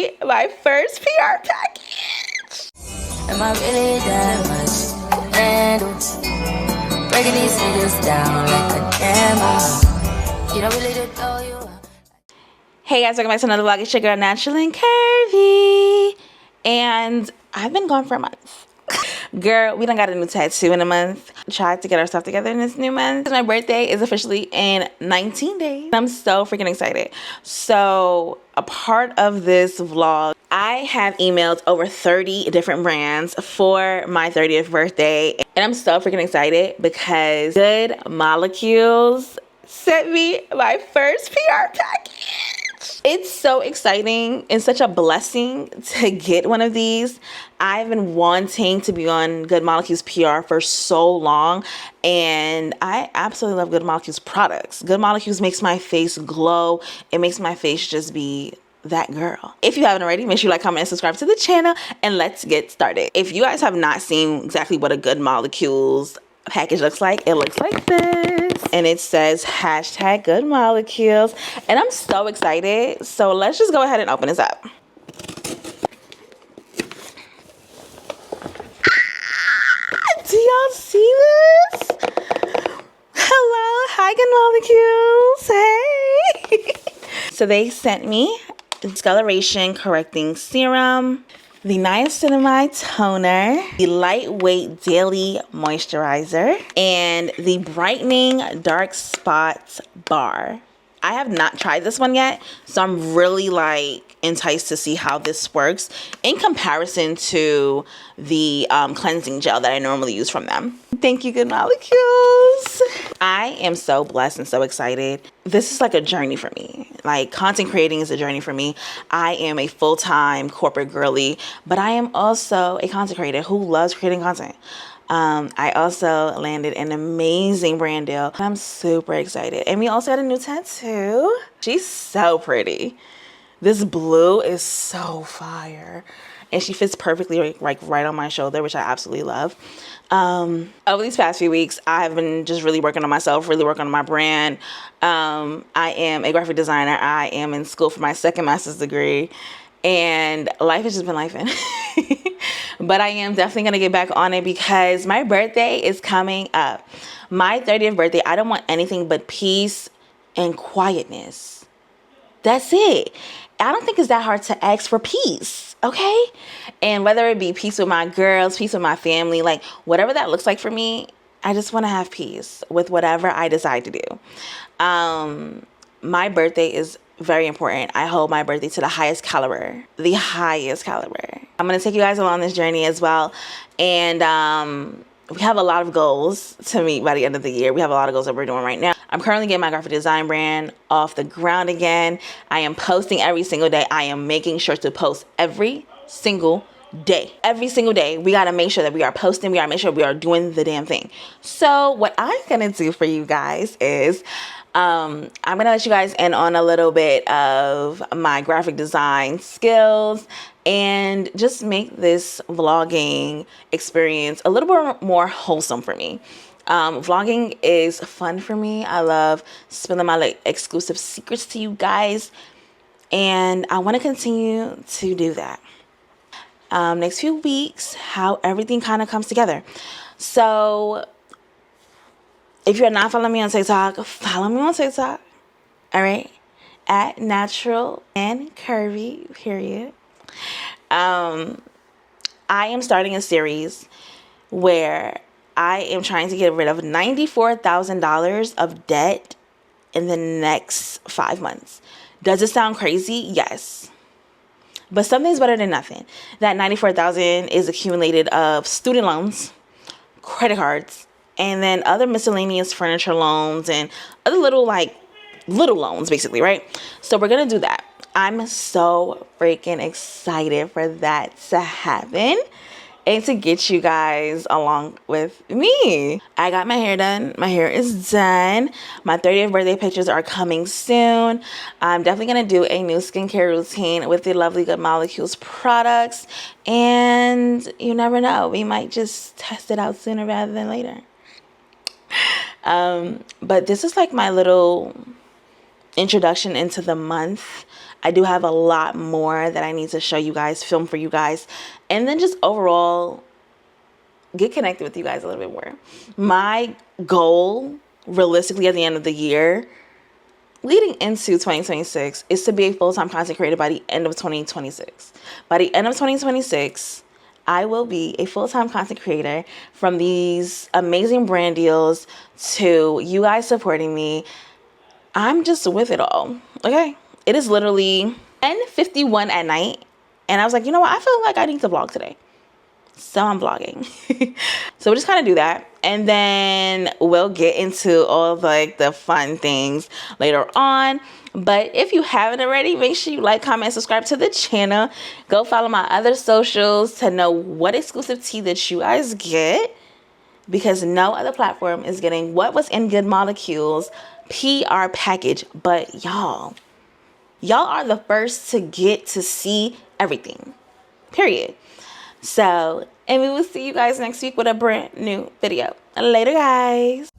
me my first PR package. Am I really that much? And breaking these niggas down like a camera. You don't really know you. Hey guys, welcome back to another vlog. It's your girl, Natural and Curvy. And I've been gone for a month. Girl, we done got a new tattoo in a month. Tried to get our stuff together in this new month. My birthday is officially in 19 days. I'm so freaking excited. So, a part of this vlog, I have emailed over 30 different brands for my 30th birthday. And I'm so freaking excited because Good Molecules sent me my first PR package. It's so exciting and such a blessing to get one of these. I've been wanting to be on Good Molecules PR for so long, and I absolutely love Good Molecules products. Good Molecules makes my face glow. It makes my face just be that girl. If you haven't already, make sure you like, comment, and subscribe to the channel, and let's get started. If you guys have not seen exactly what a Good Molecules package looks like, it looks like this. And it says hashtag Good Molecules. And I'm so excited. So let's just go ahead and open this up. Do y'all see this? Hello. Hi, Good Molecules. Hey. So they sent me discoloration correcting serum, the niacinamide toner, the lightweight daily moisturizer, and the brightening dark spots bar. I have not tried this one yet, so I'm really enticed to see how this works in comparison to the cleansing gel that I normally use from them. Thank you, Good Molecules. I am so blessed and so excited. This is like a journey for me. Like, content creating is a journey for me. I am a full-time corporate girly, but I am also a content creator who loves creating content. I also landed an amazing brand deal. I'm super excited. And we also got a new tattoo. She's so pretty. This blue is so fire. And she fits perfectly like right on my shoulder, which I absolutely love. Over these past few weeks, I've been just really working on myself, really working on my brand. I am a graphic designer. I am in school for my second master's degree. And life has just been lifing. But I am definitely going to get back on it because my birthday is coming up. My 30th birthday, I don't want anything but peace and quietness. That's it. I don't think it's that hard to ask for peace, okay? And whether it be peace with my girls, peace with my family, like whatever that looks like for me, I just want to have peace with whatever I decide to do. My birthday is very important. I hold my birthday to the highest caliber. The highest caliber. I'm going to take you guys along this journey as well. And we have a lot of goals to meet by the end of the year. We have a lot of goals that we're doing right now. I'm currently getting my graphic design brand off the ground again. I am posting every single day. I am making sure to post every single day. Every single day. We got to make sure that we are posting. We got to make sure we are doing the damn thing. So what I'm going to do for you guys is I'm going to let you guys in on a little bit of my graphic design skills and just make this vlogging experience a little bit more wholesome for me. Vlogging is fun for me. I love spilling my exclusive secrets to you guys, and I want to continue to do that. Next few weeks, how everything kind of comes together. So if you're not following me on TikTok, follow me on TikTok. All right. At Natural and Curvy, period. I am starting a series where I am trying to get rid of $94,000 of debt in the next 5 months. Does it sound crazy? Yes. But something's better than nothing. That $94,000 is accumulated of student loans, credit cards, and then other miscellaneous furniture loans and other little loans, basically, right? So we're going to do that. I'm so freaking excited for that to happen and to get you guys along with me. I got my hair done. My hair is done. My 30th birthday pictures are coming soon. I'm definitely going to do a new skincare routine with the lovely Good Molecules products. And you never know. We might just test it out sooner rather than later. But this is like my little introduction into the month. I do have a lot more that I need to show you guys, film for you guys, and then just overall get connected with you guys a little bit more. My goal, realistically, at the end of the year, leading into 2026, is to be a full-time content creator by the end of 2026. By the end of 2026, I will be a full-time content creator, from these amazing brand deals to you guys supporting me. I'm just with it all, okay? It is literally 10:51 at night, and I was like, you know what? I feel like I need to vlog today. So I'm vlogging. So we'll just kind of do that, and then we'll get into all of like the fun things later on. But if you haven't already, make sure you like, comment, subscribe to the channel. Go follow my other socials to know what exclusive tea that you guys get, because no other platform is getting what was in Good Molecules PR package but y'all. Y'all are the first to get to see everything, period. So, and we will see you guys next week with a brand new video. Later, guys.